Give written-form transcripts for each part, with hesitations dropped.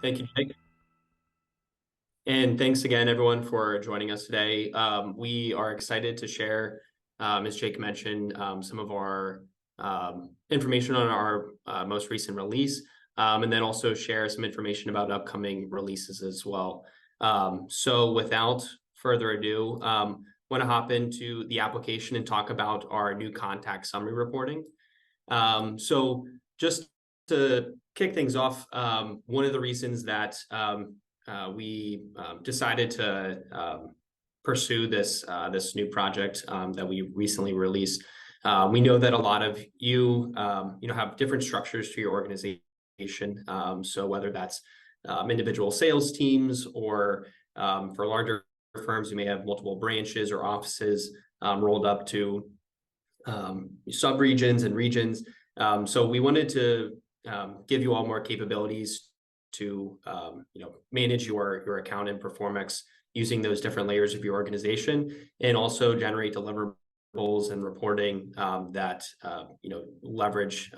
Thank you, Jake. And thanks again, everyone, for joining us today. We are excited to share, as Jake mentioned, some of our information on our most recent release, and then also share some information about upcoming releases as well. So without further ado, want to hop into the application and talk about our new contact summary reporting. So just to kick things off, one of the reasons that we decided to pursue this new project that we recently released. We know that a lot of you have different structures to your organization. So whether that's individual sales teams or for larger firms, you may have multiple branches or offices rolled up to sub-regions and regions. So we wanted to give you all more capabilities to manage your account in Proformex using those different layers of your organization, and also generate deliverables and reporting that leverage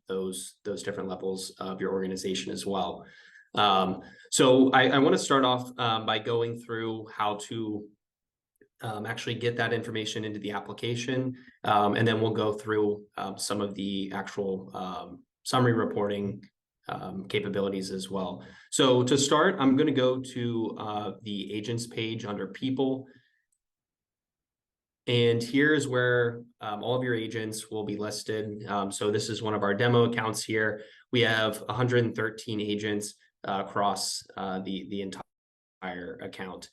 those different levels of your organization as well. So I want to start off by going through how to actually get that information into the application, and then we'll go through some of the actual summary reporting capabilities as well. So to start, I'm going to go to the agents page under people. And here's where all of your agents will be listed. So this is one of our demo accounts here. We have 113 agents across the entire account.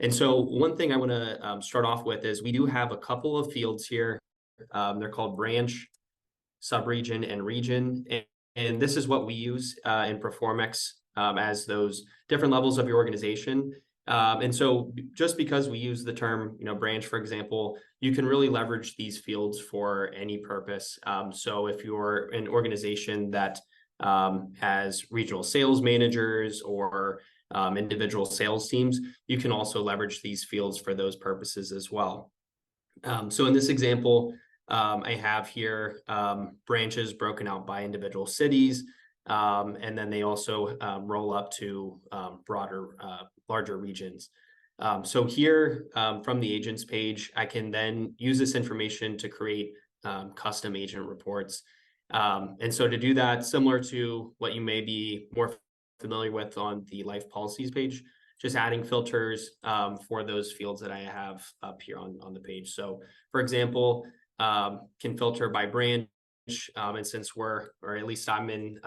And so one thing I want to start off with is we do have a couple of fields here. They're called branch, subregion, and region. And this is what we use in Proformex as those different levels of your organization. And so just because we use the term, branch, for example, you can really leverage these fields for any purpose. So if you're an organization that has regional sales managers or individual sales teams, you can also leverage these fields for those purposes as well. So in this example, I have here branches broken out by individual cities, and then they also roll up to larger regions. So here from the agents page, I can then use this information to create custom agent reports. And so to do that, similar to what you may be more familiar with on the life policies page, just adding filters for those fields that I have up here on the page. So for example, can filter by branch, and since or at least I'm in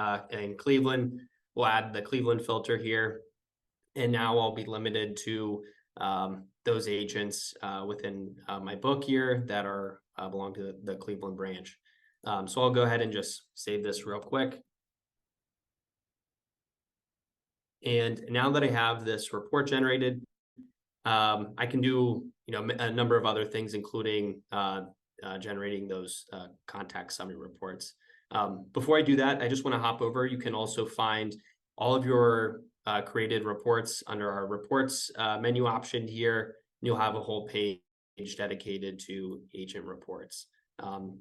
Cleveland, we'll add the Cleveland filter here. And now I'll be limited to those agents within my book here that are belong to the Cleveland branch. So I'll go ahead and just save this real quick. And now that I have this report generated, I can do a number of other things, including generating those contact summary reports. Before I do that, I just want to hop over. You can also find all of your created reports under our reports menu option here. You'll have a whole page dedicated to agent reports.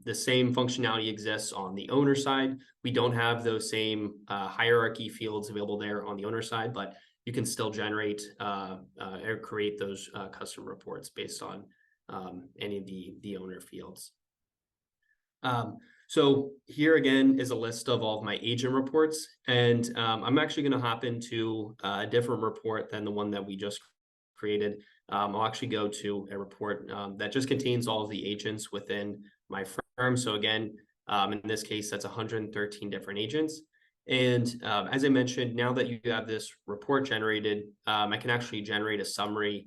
The same functionality exists on the owner side. We don't have those same hierarchy fields available there on the owner side, but you can still generate or create those custom reports based on any of the owner fields. So here again is a list of all of my agent reports, and I'm actually going to hop into a different report than the one that we just created. I'll actually go to a report that just contains all of the agents within my firm. So again, in this case, that's 113 different agents. And as I mentioned, now that you have this report generated, I can actually generate a summary,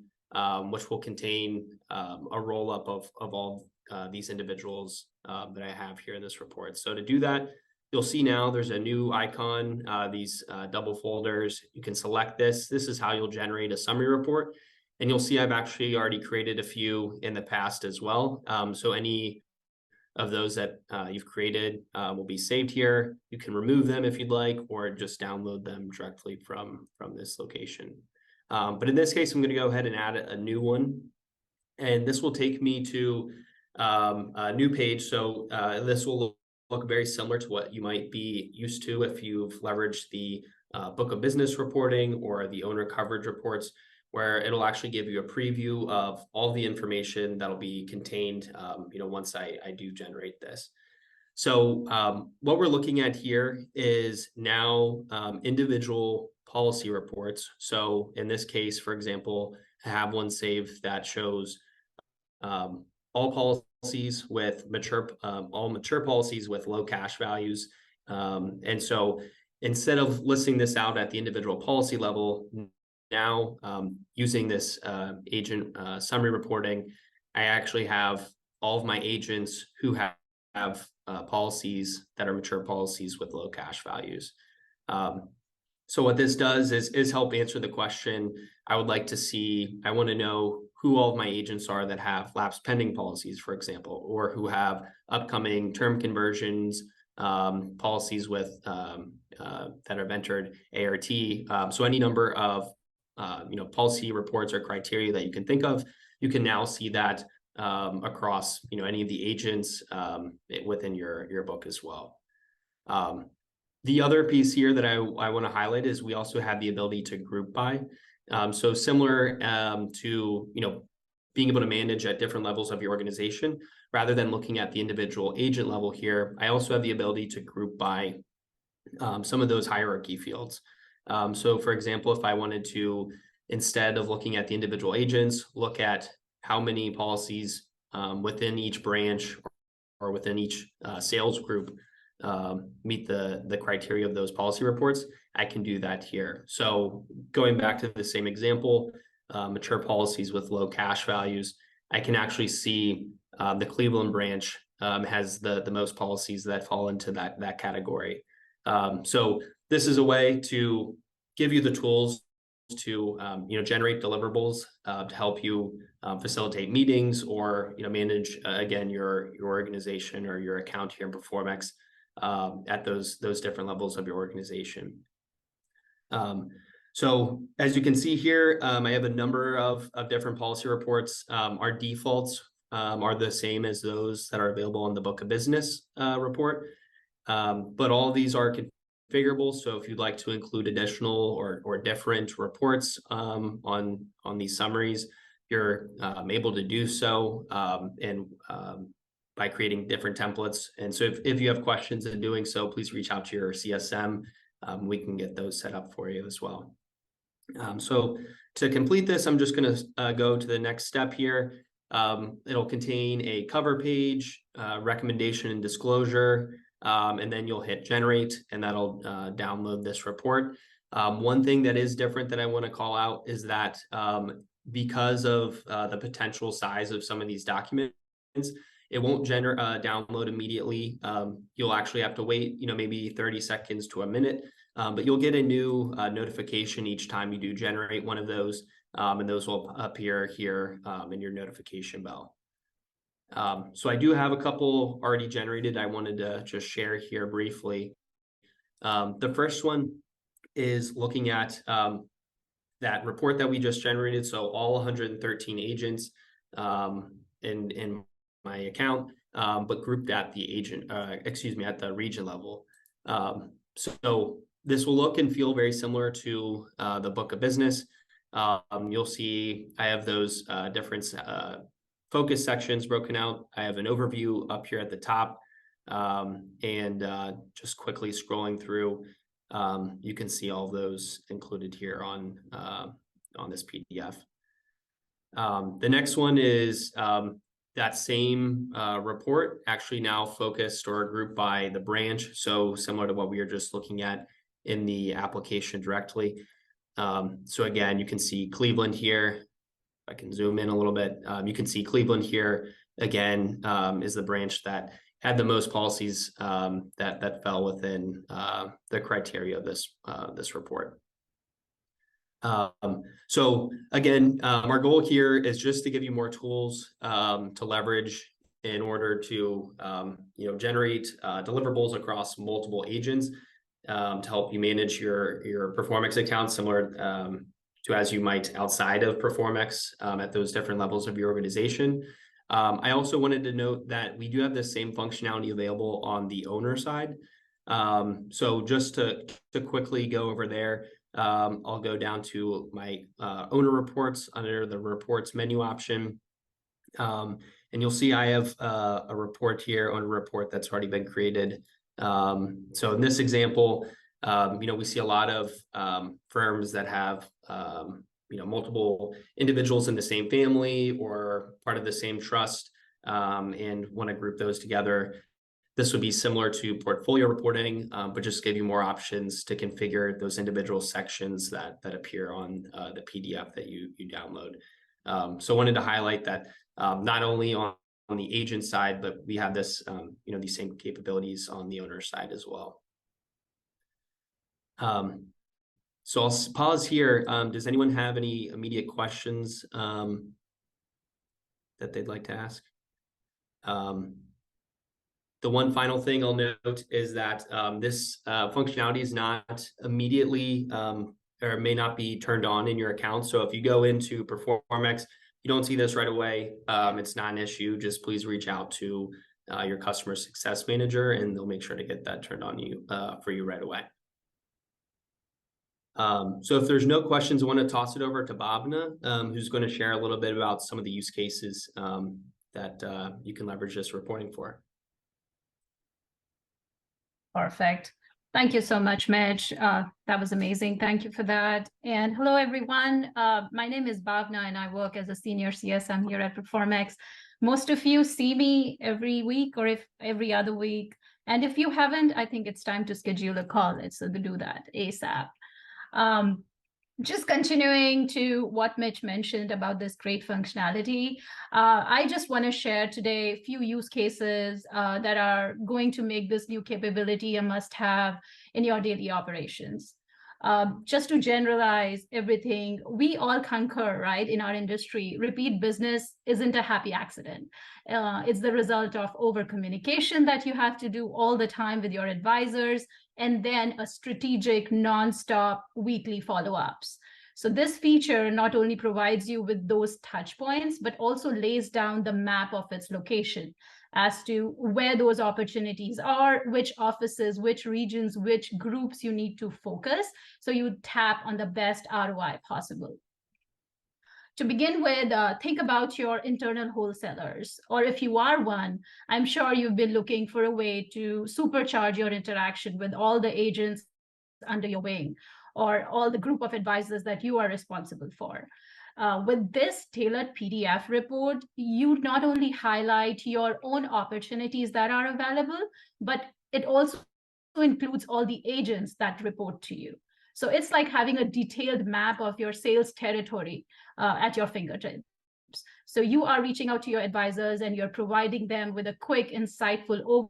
which will contain a roll-up of all these individuals that I have here in this report. So to do that, you'll see now there's a new icon, these double folders. You can select this. This is how you'll generate a summary report. And you'll see I've actually already created a few in the past as well. So any of those that you've created will be saved here. You can remove them if you'd like, or just download them directly from this location. But in this case, I'm going to go ahead and add a new one. And this will take me to a new page. So this will look very similar to what you might be used to if you've leveraged the book of business reporting or the owner coverage reports, where it'll actually give you a preview of all the information that'll be contained, once I do generate this. So what we're looking at here is now individual policy reports. So in this case, for example, I have one saved that shows all policies with all mature policies with low cash values. And so instead of listing this out at the individual policy level, now using this agent summary reporting, I actually have all of my agents who have policies that are mature policies with low cash values. So what this does is help answer the question I would like to see. I want to know who all of my agents are that have lapse pending policies, for example, or who have upcoming term conversions policies with that have entered ART. So any number of policy reports or criteria that you can think of, you can now see that across any of the agents within your book as well. The other piece here that I want to highlight is we also have the ability to group by. So similar to being able to manage at different levels of your organization, rather than looking at the individual agent level here, I also have the ability to group by some of those hierarchy fields. So for example, if I wanted to, instead of looking at the individual agents, look at how many policies within each branch or within each sales group meet the criteria of those policy reports, I can do that here. So going back to the same example, mature policies with low cash values, I can actually see the Cleveland branch has the most policies that fall into that category. So this is a way to give you the tools to generate deliverables to help you facilitate meetings or manage again your organization or your account here in Proformex at those different levels of your organization. So as you can see here, I have a number of different policy reports. Our defaults are the same as those that are available on the book of business report, but all of these are configurable. So if you'd like to include additional or different reports on these summaries, you're able to do so and by creating different templates. And so if you have questions in doing so, please reach out to your CSM. We can get those set up for you as well. So to complete this, I'm just going to go to the next step here. It'll contain a cover page, recommendation and disclosure, and then you'll hit generate, and that'll download this report. One thing that is different that I want to call out is that because of the potential size of some of these documents, it won't download immediately. You'll actually have to wait, maybe 30 seconds to a minute, but you'll get a new notification each time you do generate one of those, and those will appear here in your notification bell. So I do have a couple already generated I wanted to just share here briefly. The first one is looking at that report that we just generated. So all 113 agents in my account, but grouped at the at the region level. So this will look and feel very similar to the book of business. You'll see I have those different focus sections broken out. I have an overview up here at the top, and just quickly scrolling through, you can see all those included here on this PDF. The next one is that same report, actually now focused or grouped by the branch. So similar to what we were just looking at in the application directly. So again, you can see Cleveland here. I can zoom in a little bit. You can see Cleveland here again is the branch that had the most policies that fell within the criteria of this report. So again, our goal here is just to give you more tools to leverage in order to generate deliverables across multiple agents to help you manage your Proformex account, similar to as you might outside of Proformex at those different levels of your organization. I also wanted to note that we do have the same functionality available on the owner side. So just to quickly go over there, I'll go down to my owner reports under the reports menu option. And you'll see I have a report here, owner report that's already been created. So in this example, we see a lot of firms that have multiple individuals in the same family or part of the same trust, and want to group those together. This would be similar to portfolio reporting, but just give you more options to configure those individual sections that appear on the PDF that you download. So I wanted to highlight that not only on the agent side, but we have this, these same capabilities on the owner side as well. So I'll pause here. Does anyone have any immediate questions that they'd like to ask? The one final thing I'll note is that this functionality is not immediately or may not be turned on in your account. So if you go into Proformex, you don't see this right away, it's not an issue. Just please reach out to your customer success manager and they'll make sure to get that turned on for you right away. So if there's no questions, I want to toss it over to Bhavna, who's going to share a little bit about some of the use cases that you can leverage this reporting for. Perfect. Thank you so much, Mitch. That was amazing. Thank you for that. And hello, everyone. My name is Bhavna, and I work as a senior CSM here at Proformex. Most of you see me every week or every other week. And if you haven't, I think it's time to schedule a call. So to do that ASAP. Just continuing to what Mitch mentioned about this great functionality, I just want to share today a few use cases that are going to make this new capability a must-have in your daily operations. Just to generalize everything, we all concur, right, in our industry, repeat business isn't a happy accident. It's the result of over-communication that you have to do all the time with your advisors, and then a strategic, non-stop weekly follow-ups. So this feature not only provides you with those touch points, but also lays down the map of its location as to where those opportunities are, which offices, which regions, which groups you need to focus, so you tap on the best ROI possible. To begin with, think about your internal wholesalers, or if you are one, I'm sure you've been looking for a way to supercharge your interaction with all the agents under your wing, or all the group of advisors that you are responsible for. With this tailored PDF report, you not only highlight your own opportunities that are available, but it also includes all the agents that report to you. So it's like having a detailed map of your sales territory at your fingertips. So you are reaching out to your advisors and you're providing them with a quick, insightful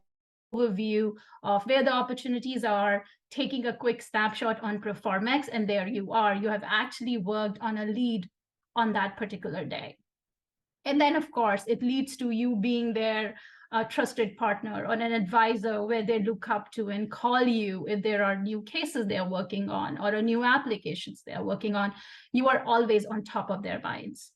overview of where the opportunities are, taking a quick snapshot on Proformex, and there you are. You have actually worked on a lead on that particular day. And then, of course, it leads to you being their trusted partner or an advisor where they look up to and call you if there are new cases they're working on or new applications they're working on. You are always on top of their minds.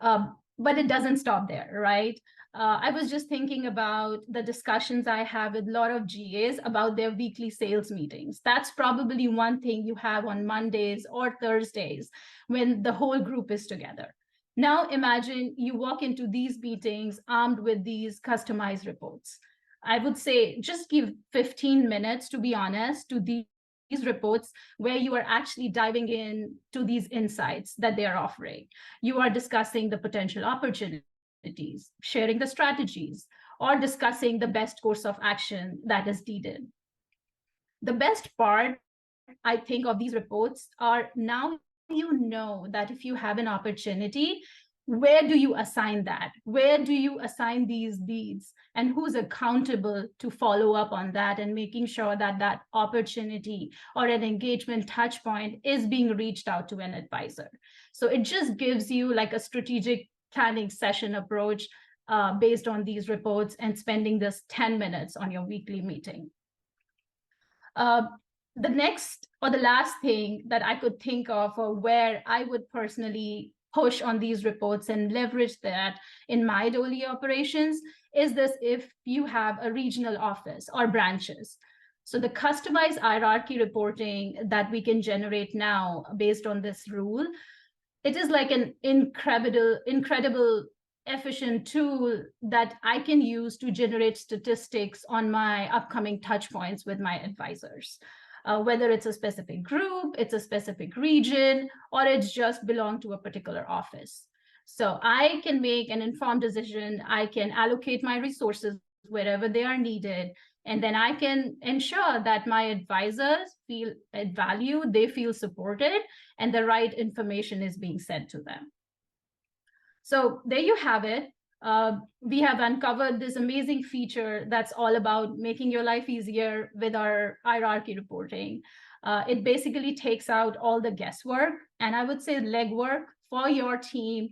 But it doesn't stop there, right? I was just thinking about the discussions I have with a lot of GAs about their weekly sales meetings. That's probably one thing you have on Mondays or Thursdays when the whole group is together. Now imagine you walk into these meetings armed with these customized reports. I would say just give 15 minutes, to be honest, to these reports where you are actually diving in to these insights that they are offering. You are discussing the potential opportunities, sharing the strategies, or discussing the best course of action that is needed. The best part, I think, of these reports are now you know that if you have an opportunity, where do you assign that? Where do you assign these leads? And who's accountable to follow up on that and making sure that that opportunity or an engagement touch point is being reached out to an advisor? So it just gives you like a strategic planning session approach based on these reports and spending this 10 minutes on your weekly meeting. The next or the last thing that I could think of, or where I would personally push on these reports and leverage that in my daily operations is this: if you have a regional office or branches. So the customized hierarchy reporting that we can generate now based on this rule, it is like an incredible efficient tool that I can use to generate statistics on my upcoming touch points with my advisors. Whether it's a specific group, it's a specific region, or it's just belong to a particular office. So I can make an informed decision. I can allocate my resources wherever they are needed. And then I can ensure that my advisors feel valued, they feel supported, and the right information is being sent to them. So there you have it. We have uncovered this amazing feature that's all about making your life easier with our hierarchy reporting. It basically takes out all the guesswork, and I would say legwork for your team,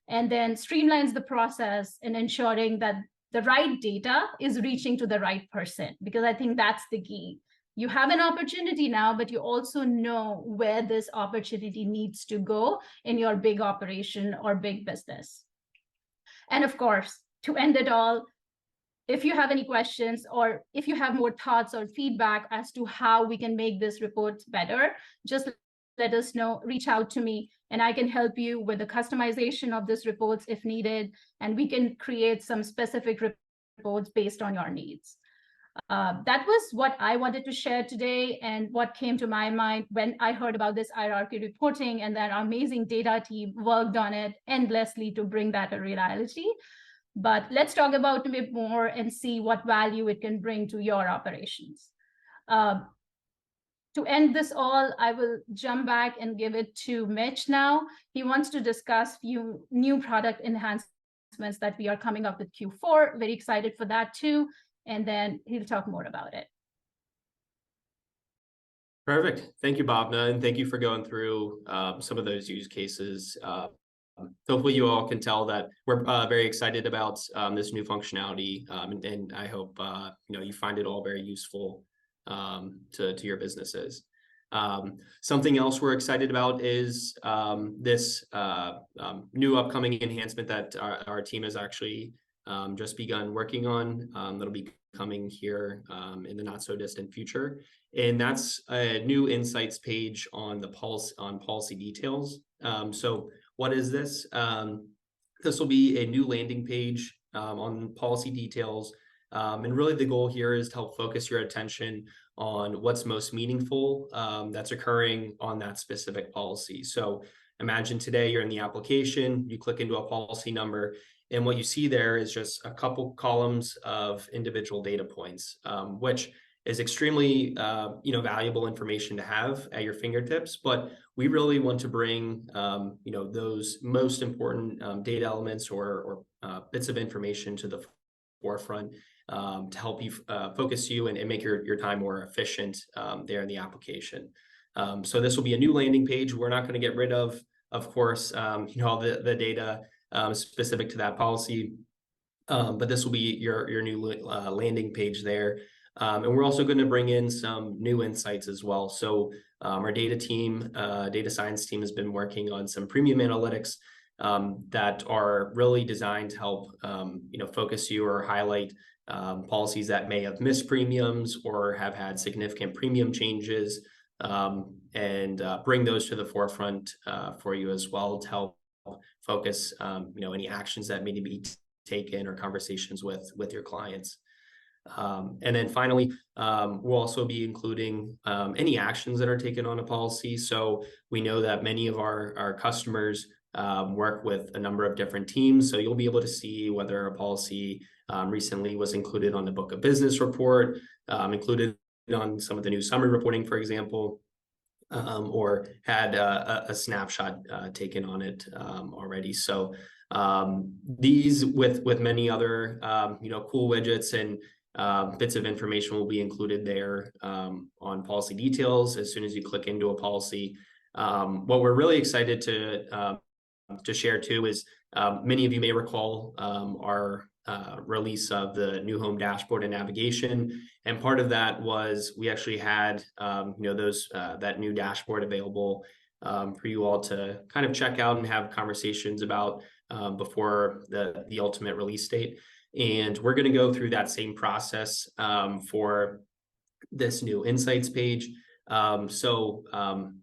and then streamlines the process in ensuring that the right data is reaching to the right person, because I think that's the key. You have an opportunity now, but you also know where this opportunity needs to go in your big operation or big business. And of course, to end it all, if you have any questions or if you have more thoughts or feedback as to how we can make this report better, just let us know, reach out to me, and I can help you with the customization of this reports if needed, and we can create some specific reports based on your needs. That was what I wanted to share today, and what came to my mind when I heard about this hierarchy reporting, and that our amazing data team worked on it endlessly to bring that a reality. But let's talk about it a bit more and see what value it can bring to your operations. To end this all, I will jump back and give it to Mitch now. He wants to discuss few new product enhancements that we are coming up with Q4. Very excited for that too. And then he'll talk more about it. Perfect. Thank you, Bhavna, and thank you for going through some of those use cases. Hopefully you all can tell that we're very excited about this new functionality, and I hope you find it all very useful to your businesses. Something else we're excited about is this new upcoming enhancement that our team has actually just begun working on. That'll be coming here in the not so distant future, and that's a new insights page on the policy details. So what is this? This will be a new landing page on policy details. And really the goal here is to help focus your attention on what's most meaningful that's occurring on that specific policy. So imagine today you're in the application, you click into a policy number, and what you see there is just a couple columns of individual data points, which is extremely valuable information to have at your fingertips. But we really want to bring those most important data elements or bits of information to the forefront to help you focus you and make your time more efficient there in the application. So this will be a new landing page. We're not going to get rid of course, all the data specific to that policy, but this will be your new landing page there. And we're also going to bring in some new insights as well. So our data science team has been working on some premium analytics that are really designed to help focus you or highlight policies that may have missed premiums or have had significant premium changes, and bring those to the forefront for you as well to help focus any actions that may need to be taken or conversations with your clients. And then finally, we'll also be including any actions that are taken on a policy. So we know that many of our customers work with a number of different teams. So you'll be able to see whether a policy recently was included on the book of business report, included on some of the new summary reporting, for example, or had a snapshot taken on it already. So these with many other cool widgets and bits of information will be included there on policy details as soon as you click into a policy. What we're really excited to share too is many of you may recall our release of the new home dashboard and navigation, and part of that was we actually had that new dashboard available for you all to kind of check out and have conversations about before the ultimate release date. And we're going to go through that same process for this new insights page.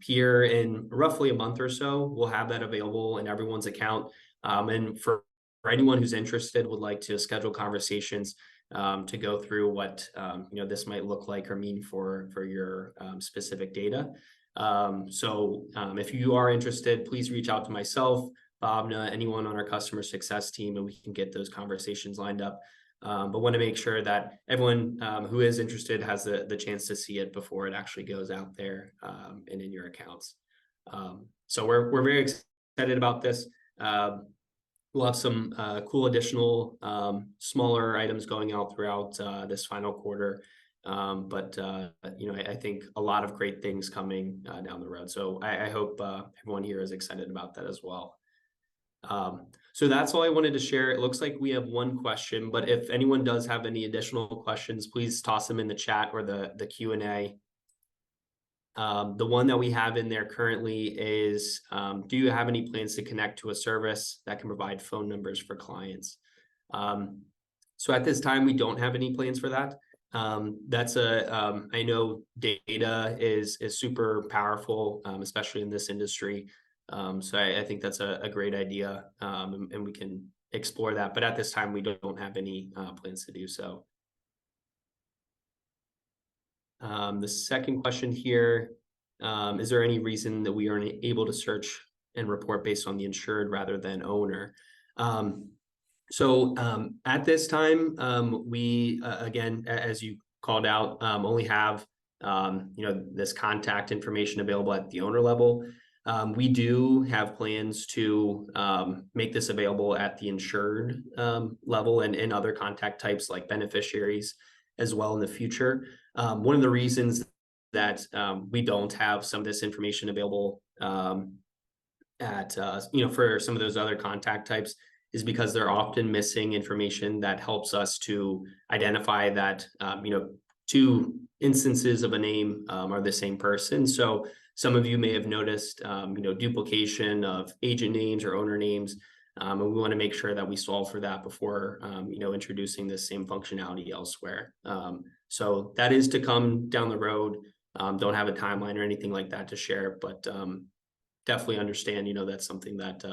Here in roughly a month or so, we'll have that available in everyone's account. And for anyone who's interested, would like to schedule conversations to go through what this might look like or mean for your specific data. If you are interested, please reach out to myself, Bhavna, anyone on our customer success team, and we can get those conversations lined up. But want to make sure that everyone who is interested has the chance to see it before it actually goes out there and in your accounts. So we're very excited about this. We'll have some cool additional smaller items going out throughout this final quarter. I think a lot of great things coming down the road. So I hope everyone here is excited about that as well. So that's all I wanted to share. It looks like we have one question, but if anyone does have any additional questions, please toss them in the chat or the Q&A. The one that we have in there currently is, do you have any plans to connect to a service that can provide phone numbers for clients? So at this time, we don't have any plans for that. I know data is super powerful, especially in this industry. So I think that's a great idea, and we can explore that. But at this time, we don't have any plans to do so. The second question here, is there any reason that we aren't able to search and report based on the insured rather than owner? At this time, we, again, as you called out, only have this contact information available at the owner level. We do have plans to make this available at the insured level and other contact types like beneficiaries as well in the future. One of the reasons that we don't have some of this information available for some of those other contact types is because they're often missing information that helps us to identify that two instances of a name are the same person. So some of you may have noticed duplication of agent names or owner names, and we want to make sure that we solve for that before introducing this same functionality elsewhere. So that is to come down the road. Don't have a timeline or anything like that to share, but definitely understand that's something that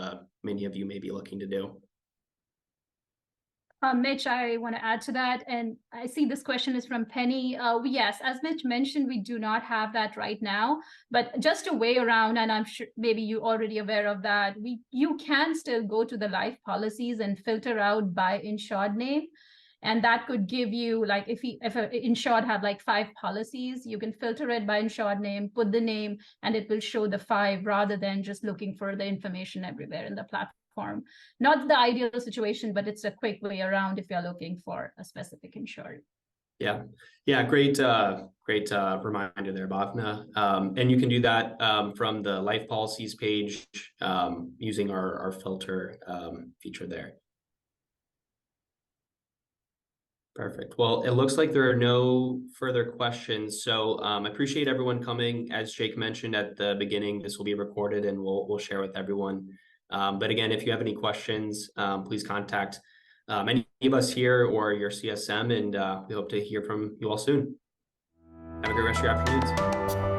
many of you may be looking to do. Mitch, I want to add to that, and I see this question is from Penny. Yes, as Mitch mentioned, we do not have that right now, but just a way around, and I'm sure maybe you're already aware of that, you can still go to the life policies and filter out by insured name. And that could give you, like, if an insured have like 5 policies, you can filter it by insured name, put the name, and it will show the 5 rather than just looking for the information everywhere in the platform. Not the ideal situation, but it's a quick way around if you're looking for a specific insured. Yeah, great reminder there, Bhavna. And you can do that from the life policies page using our filter feature there. Perfect. Well, it looks like there are no further questions. So I appreciate everyone coming. As Jake mentioned at the beginning, this will be recorded and we'll share with everyone. But again, if you have any questions, please contact any of us here or your CSM, and we hope to hear from you all soon. Have a great rest of your afternoons.